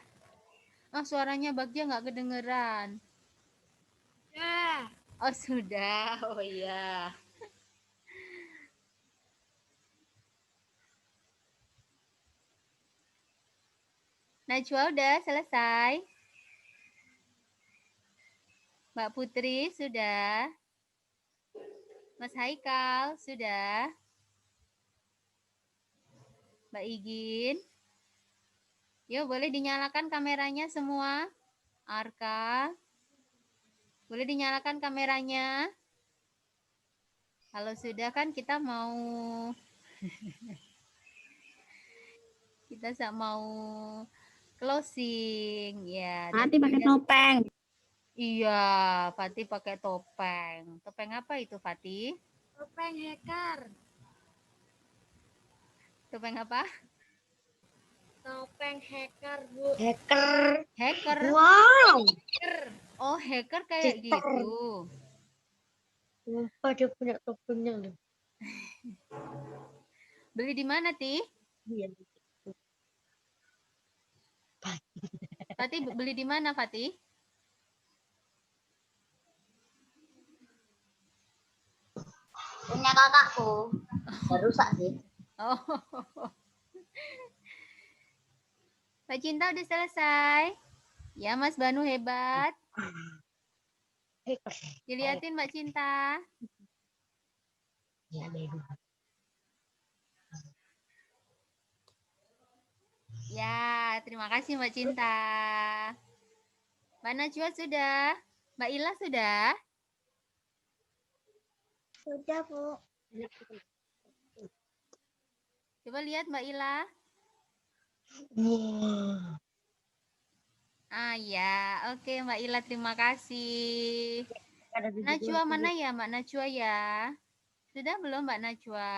Oh, suaranya Bagja nggak kedengeran. Ya. Oh, sudah. Oh, iya. Najwa udah selesai? Mbak Putri sudah? Mas Haikal sudah? Mbak Igin? Yuk, boleh dinyalakan kameranya semua? Arka? Boleh dinyalakan kameranya? Kalau sudah kan kita mau closing ya. Nanti pakai topeng. Iya, Fatih pakai topeng. Topeng apa itu, Fatih? Topeng hacker. Topeng apa? Topeng hacker, Bu. Hacker. Hacker. Wow. Hacker. Oh, hacker kayak gitu. Lupa dia punya topengnya loh. Beli di mana, Ti? Iya. Fatih beli di mana, Fatih? Punya kakakku. Udah rusak sih. Oh. Mbak Cinta udah selesai? Ya, Mas Banu hebat. Dilihatin Mbak Cinta. Ya, terima kasih Mbak Cinta. Mbak Najwa sudah? Mbak Ila sudah? Sudah, Bu. Coba lihat Mbak Ila. Ah ya, oke Mbak Ila, terima kasih. Najwa mana ya Mbak Najwa ya? Sudah belum Mbak Najwa?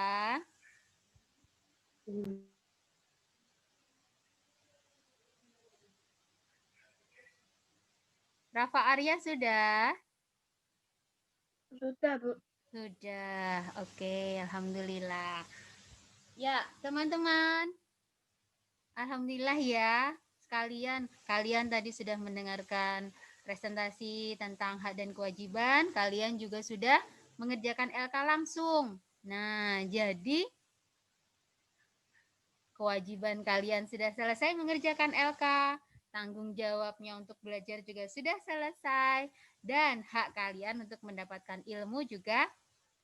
Rafa Arya sudah? Sudah, Bu. Sudah, oke, alhamdulillah. Ya, teman-teman. Alhamdulillah ya, kalian tadi sudah mendengarkan presentasi tentang hak dan kewajiban, kalian juga sudah mengerjakan LK langsung. Nah, jadi kewajiban kalian sudah selesai mengerjakan LK, tanggung jawabnya untuk belajar juga sudah selesai, dan hak kalian untuk mendapatkan ilmu juga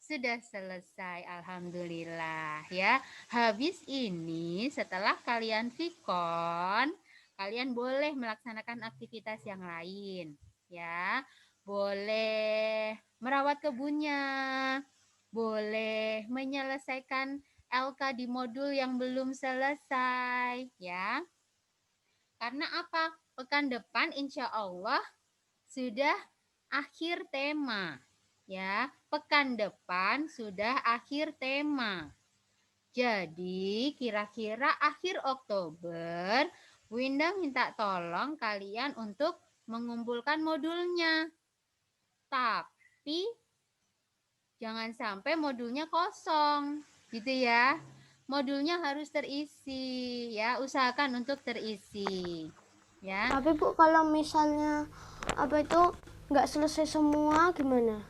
sudah selesai, alhamdulillah ya. Habis ini setelah kalian vikon, kalian boleh melaksanakan aktivitas yang lain ya. Boleh merawat kebunnya, boleh menyelesaikan LK di modul yang belum selesai ya. Karena apa? Pekan depan insya Allah sudah akhir tema ya. Pekan depan sudah akhir tema. Jadi kira-kira akhir Oktober Winda minta tolong kalian untuk mengumpulkan modulnya. Tapi jangan sampai modulnya kosong, gitu ya. Modulnya harus terisi, ya. Usahakan untuk terisi, ya. Tapi Bu, kalau misalnya apa itu nggak selesai semua gimana?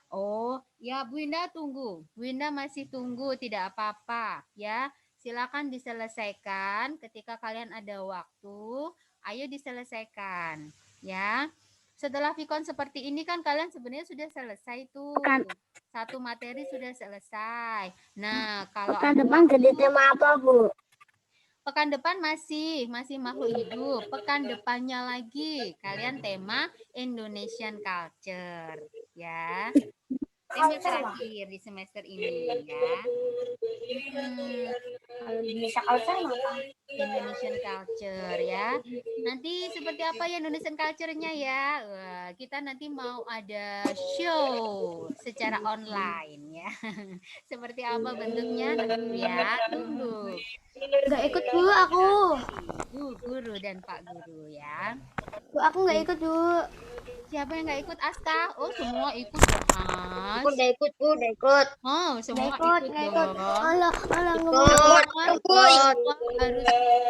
Oh, ya Bu Winda tunggu. Bu Winda masih tunggu, tidak apa-apa, ya. Silakan diselesaikan ketika kalian ada waktu. Ayo diselesaikan, ya. Setelah vikon seperti ini kan kalian sebenarnya sudah selesai tuh. Satu materi sudah selesai. Nah, kalau Pekan ada depan jadi waktu, tema apa, Bu? pekan depan masih makhluk hidup. Pekan depannya lagi kalian tema Indonesian Culture, ya. Tema terakhir di semester ini ya. Indonesia Culture apa? Indonesian Culture ya. Nanti seperti apa ya Indonesian Culture-nya ya? Wah, kita nanti mau ada show secara online ya. Seperti apa bentuknya? Ya, tunggu. Nggak ikut, Bu, aku. Bu guru dan Pak Guru ya. Bu, aku nggak ikut, Bu. Siapa yang nggak ikut Aska? Oh, semua ikut ya, Mas. Udah ikut, Bu, udah ikut. Oh, semua Nggak ikut ikut. dong. Alah, Semua Ikut. harus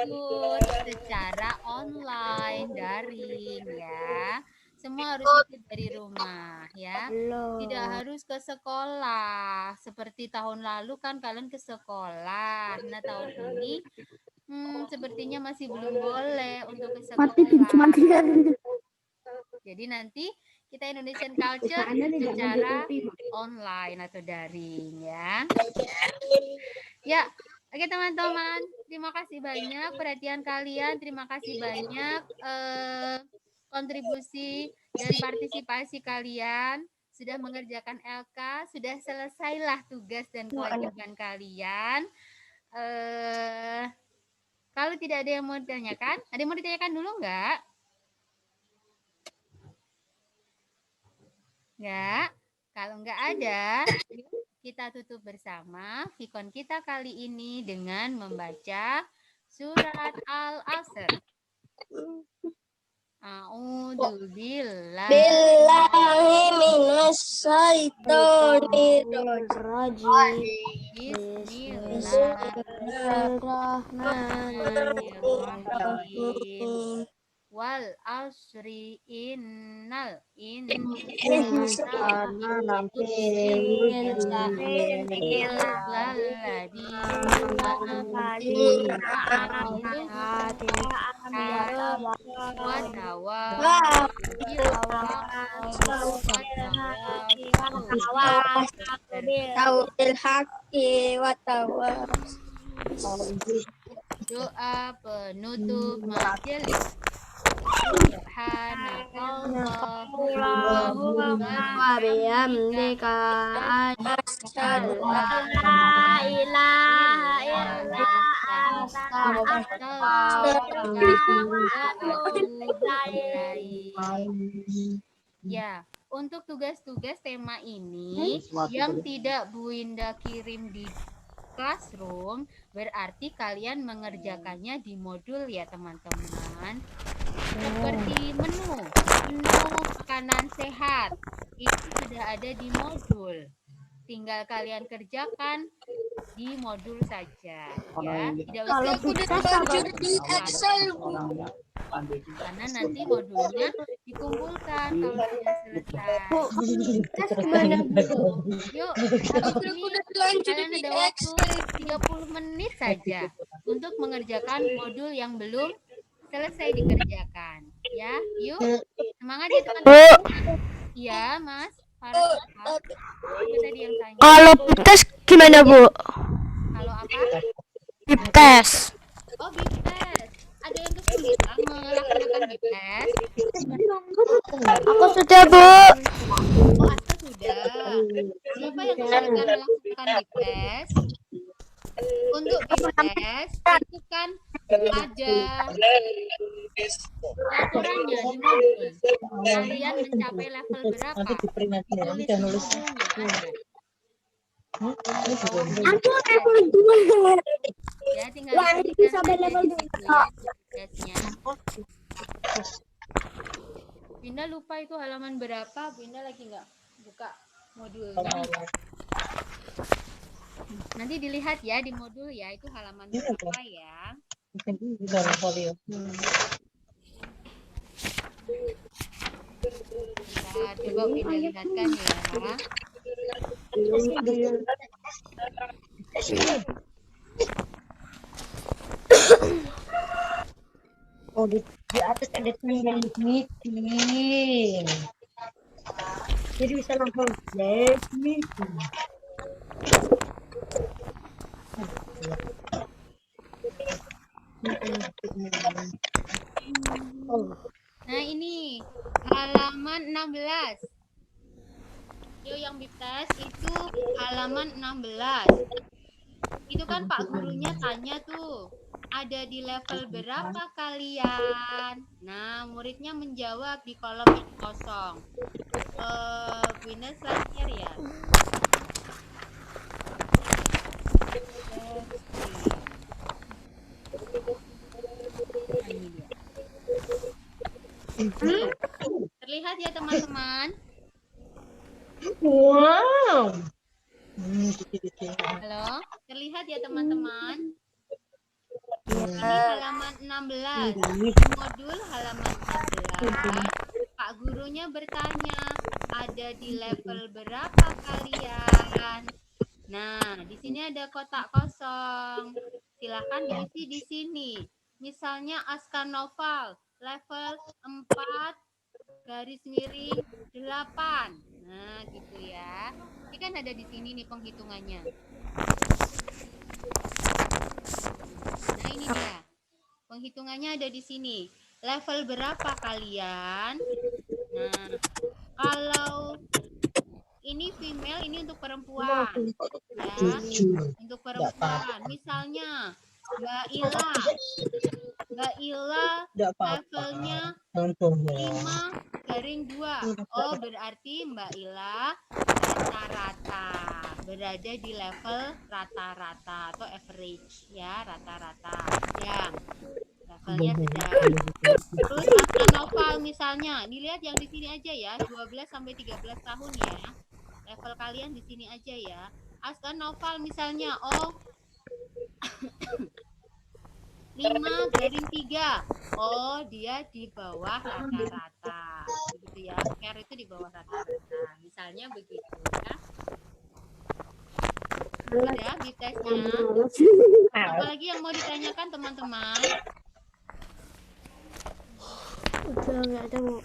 ikut secara online, daring ya. Semua harus ikut dari rumah ya. Tidak harus ke sekolah. Seperti tahun lalu kan kalian ke sekolah. Nah, tahun ini sepertinya masih belum boleh untuk ke sekolah. Jadi nanti kita Indonesian Culture secara online atau daring ya. Ya, oke teman-teman. Terima kasih banyak perhatian kalian. Terima kasih banyak kontribusi dan partisipasi kalian. Sudah mengerjakan LK, sudah selesailah tugas dan kewajiban kalian. Kalau tidak ada yang mau ditanyakan, ada yang mau ditanyakan dulu enggak? Enggak? Kalau enggak ada, kita tutup bersama vikon kita kali ini dengan membaca surat Al-Asr. A'udzu Billahi minasyaitonir Bismillahirrahmanirrahim. Wal asri innal insana doa penutup majelis. Subhanallah bihamdika asyhadu an la ilaha illa anta Ya, untuk tugas-tugas tema ini yang tidak Bu Winda kirim di classroom, berarti kalian mengerjakannya di modul ya teman-teman. Seperti menu makanan sehat itu sudah ada di modul, tinggal kalian kerjakan di modul saja ya. Tidak usah di Excel, Bu. karena nanti modulnya dikumpulkan kalau sudah selesai. Yuk, habis ini kalian ada waktu 30 menit saja untuk mengerjakan modul yang belum selesai dikerjakan ya. Yuk, semangat ya teman-teman. Iya, Mas. Farah apa? Apa tadi yang tanya? Kalau bib tes gimana, Bu? Kalau apa? Bib tes. Oh, bib tes. Ada yang kesulitan melaksanakan bib tes? Aku sudah, Bu. Oh, Asta sudah. Siapa yang kesulitan melaksanakan bib tes? Untuk bib tes itu kan ada laporannya di modul. Kalian mencapai level berapa? Tulis di modulnya ada. Di bawahnya bib tes. Ya, tinggal dituliskan saja di situ ya bib tesnya. Binda lupa itu halaman berapa? Binda lagi nggak buka modulnya nih. Nanti dilihat ya di modul ya, itu halaman berapa ya. Bentar, coba Binda lihatkan ya. Oh, di atas ada tulisan meeting. Jadi bisa langsung let's meeting. Nah, ini halaman 16. Yo, yang bib tes itu halaman 16. Itu kan Pak gurunya tanya tuh, ada di level berapa kalian? Nah, muridnya menjawab di kolom yang kosong. Winner slide share ya. Nah, ini dia. Nih, terlihat ya teman-teman? Wow. Halo, terlihat ya teman-teman? Ini halaman 16. Di modul halaman 16, Pak gurunya bertanya, ada di level berapa kalian? Nah, di sini ada kotak kosong. Silakan diisi di sini. Misalnya Aska Noval, level 4 garis miring 8. Nah, gitu ya. Ini kan ada di sini nih penghitungannya. Nah, ini dia. Penghitungannya ada di sini. Level berapa kalian? Nah, kalau ini female, ini untuk perempuan. Ya, untuk perempuan. Misalnya Mbak Ila. Mbak Ila levelnya 5/2. Oh, berarti Mbak Ila rata-rata. Berada di level rata-rata atau average ya, rata-rata. Sedang. Levelnya sedang. Terus Aska Noval misalnya, dilihat yang di sini aja ya, 12 sampai 13 tahun ya. Level kalian di sini aja ya. Aska Noval misalnya, oh 5/3. Oh, dia di bawah rata-rata. Begitu ya. Care itu di bawah rata-rata. Misalnya begitu ya. Sudah bib tesnya. Apalagi yang mau ditanyakan teman-teman? Udah nggak ada, Bu.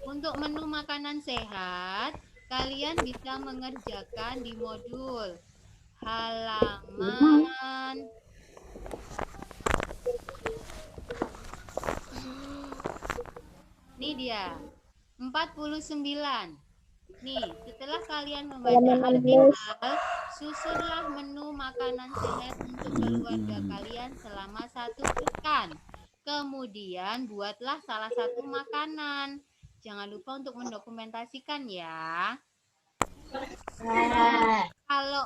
Untuk menu makanan sehat, kalian bisa mengerjakan di modul halaman ini dia 49. Nih, setelah kalian membaca artikel, susunlah menu makanan sehat untuk keluarga kalian selama 1 pekan. Kemudian buatlah salah satu makanan. Jangan lupa untuk mendokumentasikan ya. Kalau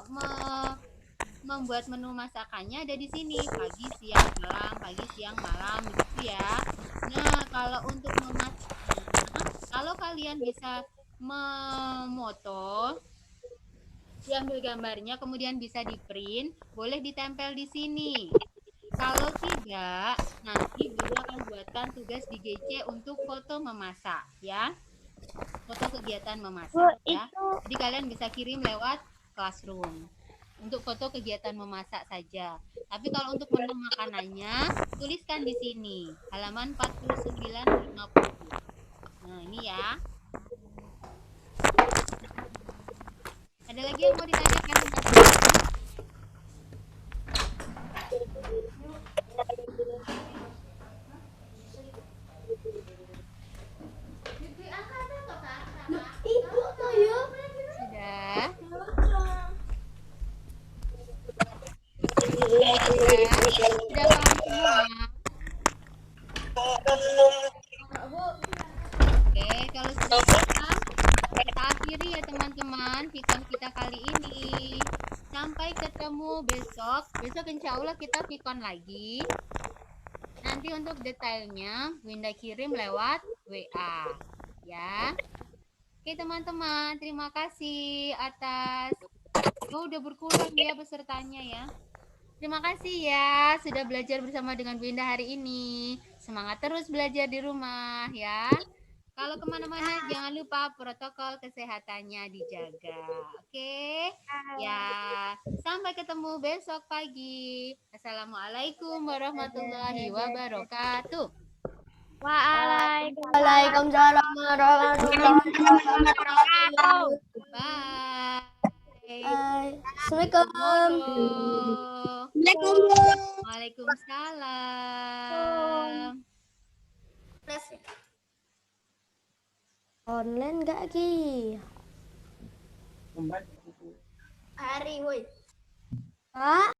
membuat menu masakannya ada di sini, pagi, siang, malam, pagi, siang, malam, gitu ya. Nah, kalau untuk memasaknya, kalau kalian bisa memoto, diambil gambarnya, kemudian bisa di print, boleh ditempel di sini. Kalau tidak, nanti Guru akan buatkan tugas di GC untuk foto memasak ya. Foto kegiatan memasak ya. Jadi kalian bisa kirim lewat Classroom untuk foto kegiatan memasak saja. Tapi kalau untuk menu makanannya, tuliskan di sini halaman 49-50. Nah, ini ya. Ada lagi yang mau ditanyakan teman-teman? Sudah? Sudah paham semua? Oke, kalau sudah paham, kita akhiri ya teman-teman Vicon kita kali ini. Sampai ketemu besok. Besok insya Allah kita Vicon lagi. Nanti untuk detailnya Winda kirim lewat WA. Ya. Oke teman-teman, terima kasih atas udah berkurang ya pesertanya ya. Terima kasih ya sudah belajar bersama dengan Winda hari ini. Semangat terus belajar di rumah ya. Kalau kemana-mana jangan lupa protokol kesehatannya dijaga. Oke? Ya, sampai ketemu besok pagi. Assalamualaikum warahmatullahi wabarakatuh. Waalaikumsalam warahmatullahi wabarakatuh. Bye. Assalamualaikum. Waalaikumsalam. Online nggak Ki? Membaik. Kak?